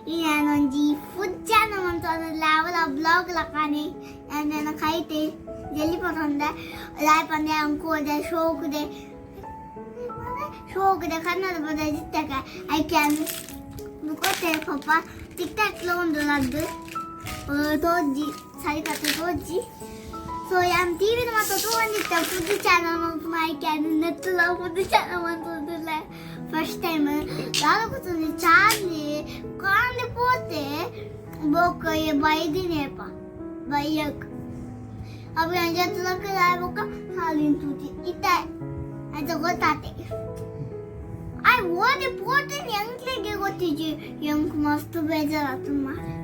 ನಾನೊಂಜಿ food channel ಅಂತ ಅವಲ blog ಲಕಾನೆ ನನ್ನ ಕೈತೆ ಜಲ್ಲಿ ಪಂದೆ ಲಾಯ್ ಪಂದೆ ಅಂಕೋದೆ ಶೋಕದೆ ಕನ್ನಡ ಪದ ಜಿತ್ತಕ ಐ ಕ್ಯಾನ್ ಗೊತ್ತೇ ಪಪ್ಪ ಟಿಕ್ ಟಾಕ್లో ಒಂದು ಲಡ್ಡು ತೋಜ್ಜಿ ಸರಿ ಕತೆ ತೋಜ್ಜಿ ಸೊ ಯಾನ್ ಟಿವಿನ ಮಾತ್ರ ತಗೊಂಡಿದ್ದೆ ಫುಡ್ ಚಾನಲ್ ಐ ಕ್ಯಾನ್ ನೆತ್ತಲ ಫುಡ್ ಚಾನಲ್ ಅಂತಂದಿಲ್ಲ ఫస్ట్ టైం రాకపోతుంది చాలి కాండిపోతే బొక్క బయదినేప బయ్యక్ అప్పుడు ఏం చేస్తున్నాక రాయబొక్క హాలింటుంది ఇట్ట అయితే ಗೊತ್ತಾತೆ ಐ ಓದಿ ಪೋತೀನಿ ಎಂಕ್ಲಿಗೆ ಗೊತ್ತಿಜಿ ಎಂಕ್ ಮಸ್ತ್ ಬೇಜಾರಾತು ಮಾರೆ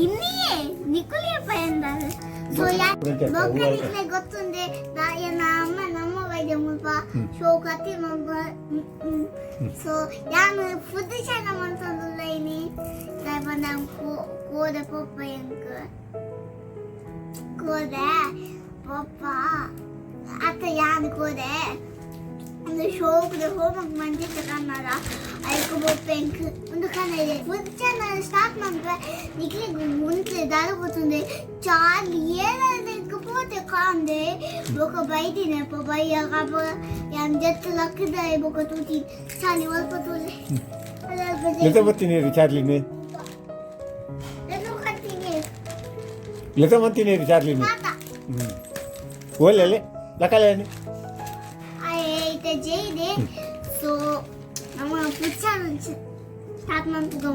ಇನ್ನಿಯೇ ನಿಕುಲಿಯ ಪಯಂದಾರೆ ಸೊ ಯಾ ಬೊಕ್ಕ ನಿಕ್ಲೆ ಗೊತ್ತುಂದೆ ದಾಯನ ಅಮ್ಮ ನಮ್ಮ ವೈದ್ಯ ಮುಲ್ಪ ಶೋಕತಿ ಮಗ ಸೊ ಯಾನು ಫುಡ್ ಚಾನಲ್ ಅಂತಂದುಲ್ಲ ಇನಿ ದಾಯ ಬಂದ ಕೋದೆ ಪಪ್ಪ ಎಂಕ ಕೋದೆ ಪಪ್ಪ ಅತ್ತ ಯಾನು ಕೋದೆ ಒಂದು ಶೋಕದ ಹೋಮಕ್ ಮಂದಿತ ಕನ್ನಡ ಐಕು ಪಪ್ಪ ಎಂಕ ಒಂದು ಕನ್ನಡ ಫುಡ್ ಚಾನಲ್ ಸ್ಟಾರ್ಟ್ ಮಾಡಿದ್ರೆ ನಿಕ್ಲಿಗೆ ಮುಂಚೆ ದಾರ ಗೊತ್ತುಂದೆ చాలి ఏదైనా పోతే కాందే ఒక బయటినే బయ్యాక యాం జట్టు లక్కదా ఒక తూటి చాలి వల్పతోలే लेता बत्ती नहीं चार्ली ने लेतो खत्ती ने लेता बत्ती नहीं चार्ली ने वो ले लका ले ने आए इते जेइदे सो ನಮ್ಮ ಪುಚ್ಚನ ಸ್ಟಾರ್ಟ್ ಮಾಡ್ತಿದ್ದ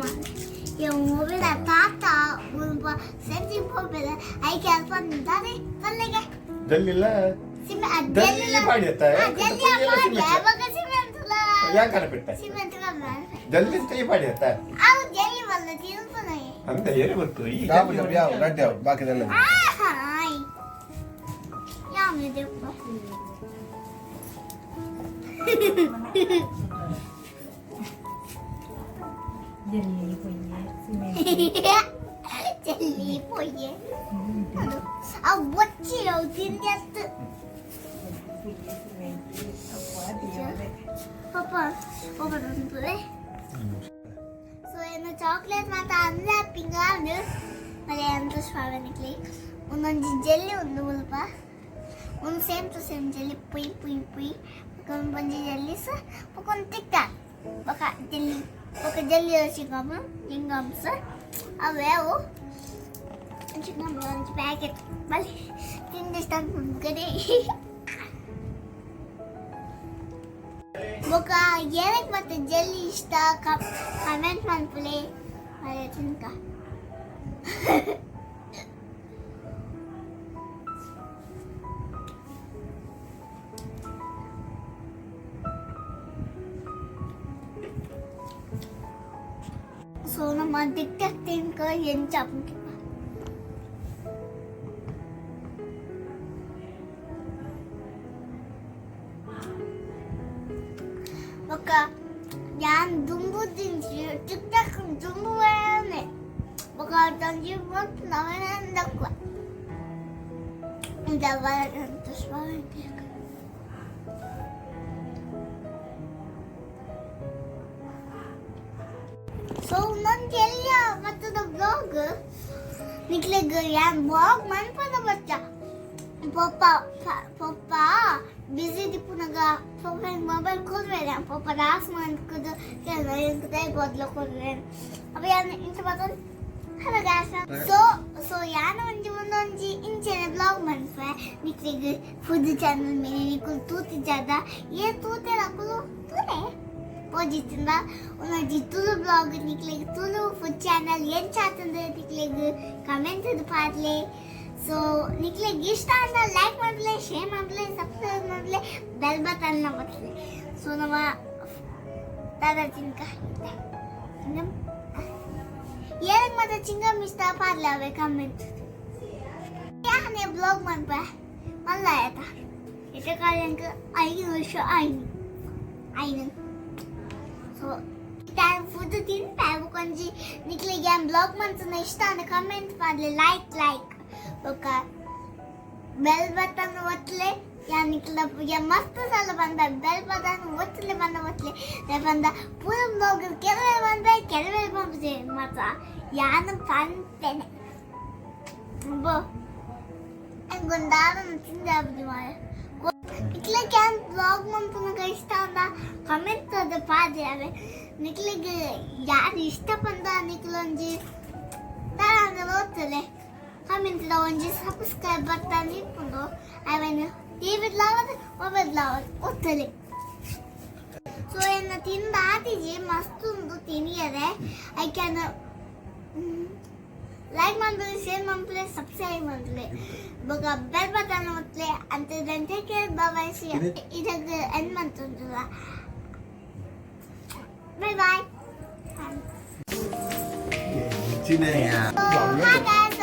ಮೊಬೈಲ್ ತಾತ ಸ್ವಲ್ಪ ಸೆನ್ಸಿ ಮೊಬೈಲ್ ಐ ಕ್ಯಾನ್ ಬಂದಿದ್ದಾರೆ ಕಲ್ಲಿಗೆ ಜಲ್ಲಿಲ್ಲ ಜಲ್ಲಿ ಮಾಡಿಯತ್ತ ಜಲ್ಲಿ ಮಾಡಿ ಅವಾಗ ಸಿಮೆಂಟ್ ಯಾಕನ ಬಿಟ್ಟ ಸಿಮೆಂಟ್ ಕಲ್ಲ ಜಲ್ಲಿ ತೈ ಮಾಡಿಯತ್ತ ಅವು ಜಲ್ಲಿ ಬಲ್ಲ ತಿರುಪನೆ ಅಂತ ಏನು ಗೊತ್ತು ಈ ಯಾವ ಗಡ್ಡೆ ಬಾಕಿದೆಲ್ಲ hi ಯಾಮಿದೆ jelly poye a wacci lo tinjast papa dole so ena chocolate mata alla pinganu mare antu swavenikli unonji jelly undu mulpa un same to same jelly pui kon banji jelly sa pokon tikka baka jelly ఒక జల్లి chicken జింగమ్స్ అవేవో chicken lunch packet మళ్ళీ తిండిస్తాను కదే ఒక ఏదైతే ಮತ್ತೆ జల్లి ఇష్ట కమెంట్ ಮಾಡ್ಕೊಳ್ಳಿ ಅದೇ ತಿನ್ಕ ಸೊ ನಮ್ಮ ಟಿಕ್ಟಾಕ್ ತಿನ್ಕ ಏನ್ ಚಾಪುಂಟಿ ఒక యాన్ దుంబు దించి టిక్టాక్ దుంబు వేయనే ఒక తంజి మొత్త నవనందకు ఇంతవరంత స్వామి ಸೊ ನಂಗೆ ಎಲ್ಲ ಮತ್ತದ ಬ್ಲಾಗ್ ನಿಕ್ಲೆಗ್ ಯಾನ್ ಬ್ಲಾಗ್ ಮನ್ಪದ ಬಚ್ಚ ಪಪ್ಪ ಬಿಸಿ ದಿಪ್ಪುನಗ ಪಪ್ಪ ಮೊಬೈಲ್ ಕೊಡ್ಬೇಡ ಪಪ್ಪ ರಾಸ್ ಮಾಡ್ಕದು ಕೆಲ ಎಂಕದೇ ಬದಲು ಕೊಡ್ಬೇಡ ಅವ ಯಾನ್ ಇಂತ ಬದಲು ಹಲೋ ಗಾಯ್ಸ್ ಸೊ ಯಾನ ಒಂದೊಂಜಿ ಇಂಚೆನೆ ಬ್ಲಾಗ್ ಮನ್ಪೆ ನಿಕ್ಲೆಗ್ ಫುಡ್ ಚಾನಲ್ ಮೇಲೆ ನಿಕುಲ್ ತೂತಿ ಜಾದ ಏ ತೂತೆ ಲಕುಲು ತೂನೆ ಓದಿತ್ತಿಂದ ಒಂದೊಂದು ತುಳು ಬ್ಲಾಗ್ ನಿಕ್ಲೆಗ್ ತುಳು ಫುಡ್ ಚಾನಲ್ ಏನ್ ಚಾತಂದ್ರೆ ನಿಕ್ಲೆಗ್ ಕಮೆಂಟ್ ಪಾಡ್ಲೆ ಸೊ ನಿಕ್ಲೆಗ್ ಇಷ್ಟ ಅಂದ್ರೆ ಲೈಕ್ ಮಾಡ್ಲೆ ಶೇರ್ ಮಾಡ್ಲೆ ಸಬ್ಸ್ಕ್ರೈಬ್ ಮಾಡ್ಲೆ ಬೆಲ್ ಬಟನ್ ನ ಒತ್ತಲೆ ಸೊ ನಮ್ಮ ದಾದಾ ಚಿಂಕ ಏನಕ್ಕೆ ಮತ್ತೆ ಚಿಂಗಮ್ ಇಷ್ಟ ಪಾಡ್ಲೆ ಅವೆ ಕಮೆಂಟ್ ಯಾನೆ ಬ್ಲಾಗ್ ಮಾಡ್ಬ ಮಲ್ಲ ಆಯ್ತಾ ಇಷ್ಟ ಕಾಲಂಕ 5 ವರ್ಷ ಆಯ್ತು ಸೊ ಟೈಮ್ ಫುಡ್ ತಿನ್ಬೇಕು ಕೊಂಜಿ ನಿಕ್ಲಿಗೆ ಬ್ಲಾಗ್ ಮಾಡ್ತಾನೆ ಇಷ್ಟ ಅಂದ್ರೆ ಕಮೆಂಟ್ ಮಾಡಲಿ ಲೈಕ್ ఒక ಬೆಲ್ ಬಟನ್ ಒತ್ತಲೆ या निकला या मस्त झालं बंदा बेल बटन ಒತ್ತಲೆ ಬಂದ ಪೂರ ಬ್ಲಾಗ್ ಕೆಲವೇ ಬಂದ ಕೆಲವೇ ಬಂದಿದೆ ಮಾತ್ರ ಯಾನು ಕಾಣ್ತೇನೆ ಬೋ ಎಂಗೊಂದಾರ ತಿಂದಾಬದಿ ಮಾಯ ಇಟ್ಲೆ ಕ್ಯಾನ್ ಬ್ಲಾಗ್ ಮಂತನ ಇಷ್ಟ ಅಂದ ಕಮೆಂಟ್ ಅದ ಪಾದ್ಯಾವೆ ನಿಕ್ಲಿಗೆ ಯಾರು ಇಷ್ಟ ಬಂದ ನಿಕ್ಲೊಂಜಿ ತಾರಾಂಗ ಓದ್ತಲೆ ಕಮೆಂಟ್ ಒಂಜಿ ಸಬ್ಸ್ಕ್ರೈಬ್ ಬಟನ್ ಇಟ್ಕೊಂಡು ಅವನು टीव्हीत लावत मोबाईल लावत ओतले सो यांना तीन दातीजे मस्त उंदू तीन येरे आई कैन लाइक मंडले शेयर मंडले सब्सक्राइब मंडले बघा बेल बटन ओतले अंते then take care bye bye see इधर एंड मंतुला बाय बाय चिनेया हाय गाइस